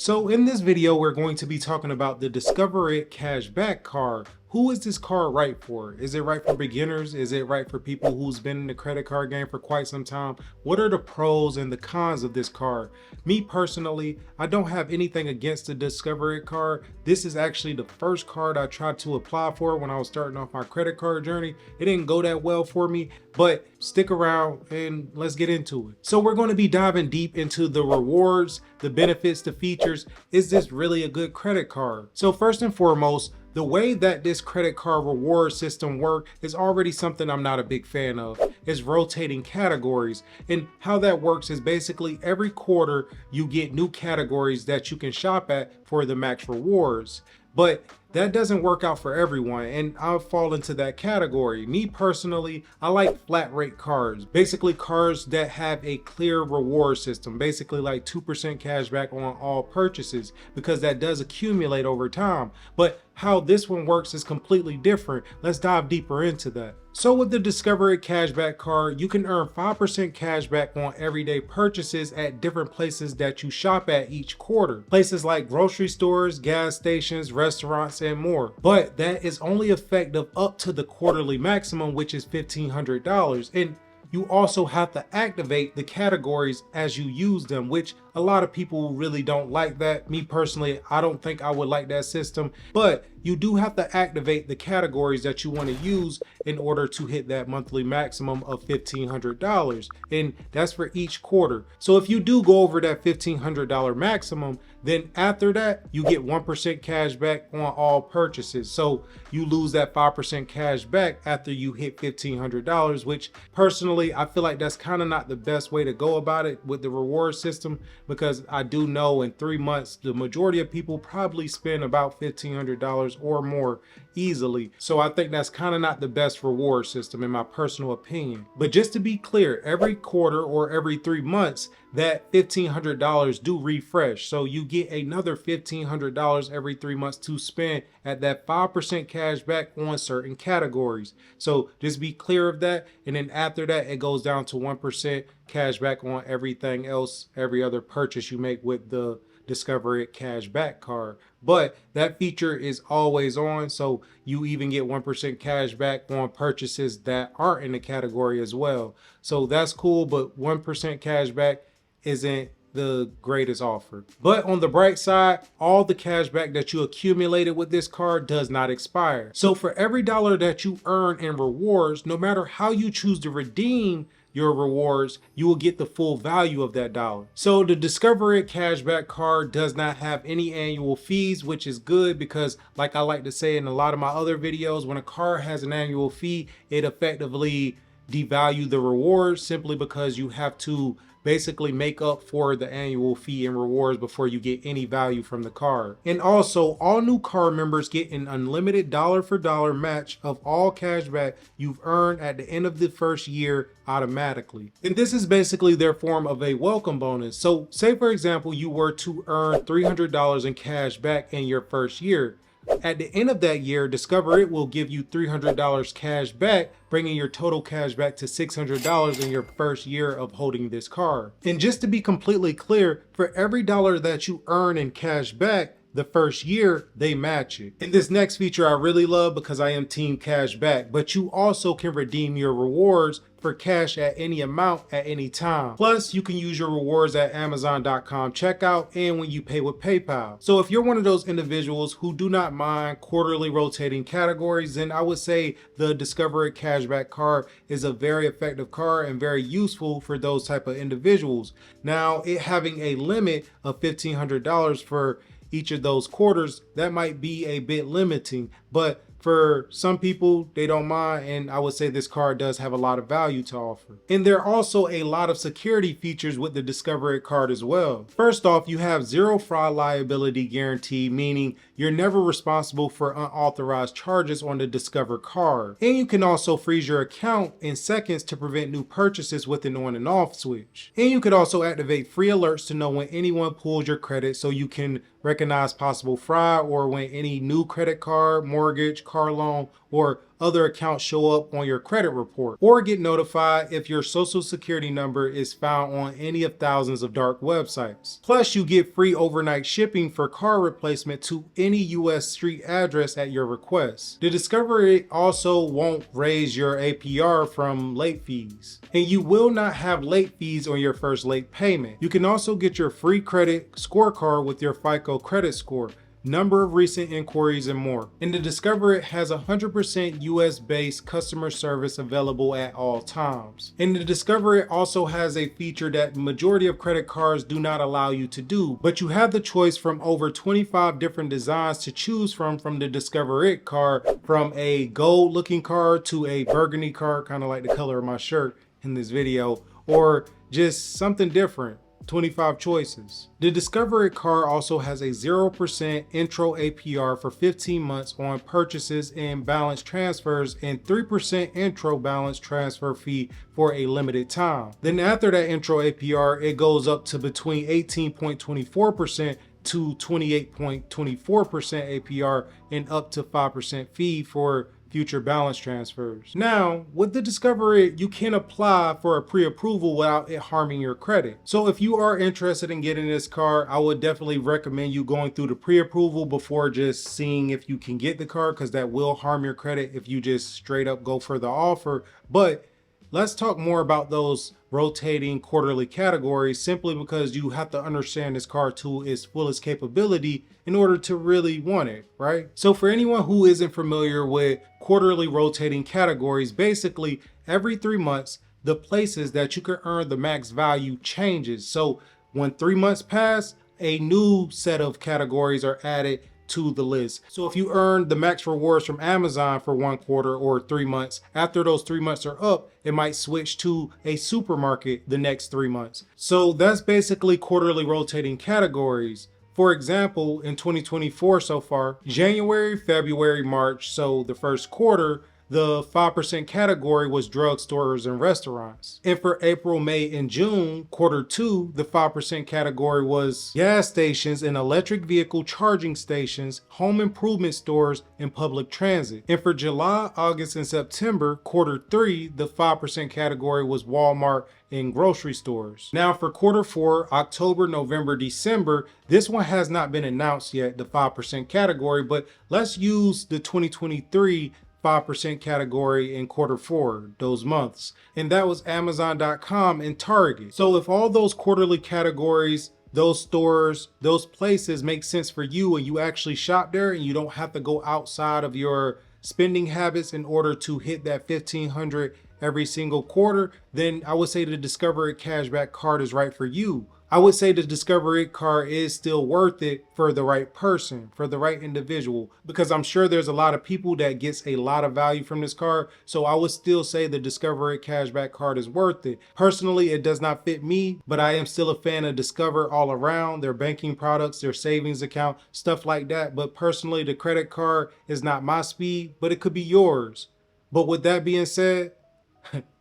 So in this video, we're going to be talking about the Discover It Cashback card. Who is this card right for? Is it right for beginners? Is it right for people who's been in the credit card game for quite some time? What are the pros and the cons of this card? Me personally, I don't have anything against the Discover It card. This is actually the first card I tried to apply for when I was starting off my credit card journey. It didn't go that well for me, but stick around and let's get into it. So we're going to be diving deep into the rewards, the benefits, the features. Is this really a good credit card? So first and foremost, the way that this credit card reward system works is already something I'm not a big fan of. It's rotating categories, and how that works is basically every quarter you get new categories that you can shop at for the max rewards. But that doesn't work out for everyone, and I'll fall into that category. Me personally, I like flat rate cards, basically cards that have a clear reward system, basically like 2% cash back on all purchases, because that does accumulate over time. But how this one works is completely different. Let's dive deeper into that. So with the Discover It Cashback card, you can earn 5% cashback on everyday purchases at different places that you shop at each quarter. Places like grocery stores, gas stations, restaurants, and more. But that is only effective up to the quarterly maximum, which is $1,500. And you also have to activate the categories as you use them, which a lot of people really don't like that. Me personally, I don't think I would like that system, but you do have to activate the categories that you want to use in order to hit that monthly maximum of $1,500. And that's for each quarter. So if you do go over that $1,500 maximum, then after that, you get 1% cash back on all purchases. So you lose that 5% cash back after you hit $1,500, which personally, I feel like that's kind of not the best way to go about it with the reward system, because I do know in 3 months, the majority of people probably spend about $1,500 or more easily. So I think that's kind of not the best reward system in my personal opinion. But just to be clear, every quarter or every 3 months, that $1,500 do refresh. So you get another $1,500 every 3 months to spend at that 5% cash back on certain categories. So just be clear of that. And then after that, it goes down to 1% cash back on everything else, every other purchase you make with the Discover It Cashback card. But that feature is always on, so you even get 1% cash back on purchases that aren't in the category as well. So that's cool, but 1% cash back isn't the greatest offer. But on the bright side, all the cash back that you accumulated with this card does not expire. So for every dollar that you earn in rewards, no matter how you choose to redeem your rewards, you will get the full value of that dollar. So the Discover It Cashback card does not have any annual fees, which is good because, like I like to say in a lot of my other videos, when a card has an annual fee, it effectively devalue the rewards simply because you have to basically make up for the annual fee and rewards before you get any value from the card. And also, all new card members get an unlimited dollar for dollar match of all cashback you've earned at the end of the first year automatically. And this is basically their form of a welcome bonus. So say for example, you were to earn $300 in cash back in your first year. At the end of that year, Discover It will give you $300 cash back, bringing your total cash back to $600 in your first year of holding this card. And just to be completely clear, for every dollar that you earn in cash back, the first year, they match it. And this next feature I really love because I am team cash back, but you also can redeem your rewards for cash at any amount at any time. Plus, you can use your rewards at Amazon.com checkout and when you pay with PayPal. So if you're one of those individuals who do not mind quarterly rotating categories, then I would say the Discover It Cashback card is a very effective card and very useful for those type of individuals. Now, it having a limit of $1,500 for each of those quarters, that might be a bit limiting, but for some people, they don't mind, and I would say this card does have a lot of value to offer. And there are also a lot of security features with the Discover It card as well. First off, you have zero fraud liability guarantee, meaning you're never responsible for unauthorized charges on the Discover card. And you can also freeze your account in seconds to prevent new purchases with an on and off switch. And you could also activate free alerts to know when anyone pulls your credit so you can recognize possible fraud or when any new credit card, mortgage, car loan or other accounts show up on your credit report, or get notified if your social security number is found on any of thousands of dark websites. Plus, you get free overnight shipping for car replacement to any US street address at your request. The Discover also won't raise your APR from late fees, and you will not have late fees on your first late payment. You can also get your free credit scorecard with your FICO credit score, number of recent inquiries, and more. And the Discover It has 100% US based customer service available at all times. And the Discover It also has a feature that the majority of credit cards do not allow you to do, but you have the choice from over 25 different designs to choose from the Discover It card, from a gold looking card to a burgundy card, kind of like the color of my shirt in this video, or just something different. 25 choices. The Discover It card also has a 0% intro APR for 15 months on purchases and balance transfers, and 3% intro balance transfer fee for a limited time. Then after that intro APR, it goes up to between 18.24% to 28.24% APR and up to 5% fee for future balance transfers. Now, with the Discover It, you can apply for a pre-approval without it harming your credit. So if you are interested in getting this car, I would definitely recommend you going through the pre-approval before just seeing if you can get the car, because that will harm your credit if you just straight up go for the offer. But let's talk more about those rotating quarterly categories, simply because you have to understand this car to its fullest capability in order to really want it, right? So for anyone who isn't familiar with quarterly rotating categories, basically every 3 months, the places that you can earn the max value changes. So when 3 months pass, a new set of categories are added to the list. So if you earn the max rewards from Amazon for 1 quarter or 3 months, after those 3 months are up, it might switch to a supermarket the next 3 months. So that's basically quarterly rotating categories. For example, in 2024 so far, January, February, March, so the first quarter, the 5% category was drugstores and restaurants. And for April, May, and June, quarter 2, the 5% category was gas stations and electric vehicle charging stations, home improvement stores, and public transit. And for July, August, and September, quarter 3, the 5% category was Walmart and grocery stores. Now for quarter 4, October, November, December, this one has not been announced yet, the 5% category, but let's use the 2023 5% category in quarter 4, those months. And that was Amazon.com and Target. So if all those quarterly categories, those stores, those places make sense for you and you actually shop there and you don't have to go outside of your spending habits in order to hit that $1,500 every single quarter, then I would say the Discover It Cashback card is right for you. I would say the Discover It card is still worth it for the right person, for the right individual, because I'm sure there's a lot of people that gets a lot of value from this card. So I would still say the Discover It Cashback card is worth it. Personally, it does not fit me, but I am still a fan of Discover all around, their banking products, their savings account, stuff like that. But personally, the credit card is not my speed, but it could be yours. But with that being said,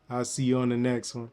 I'll see you on the next one.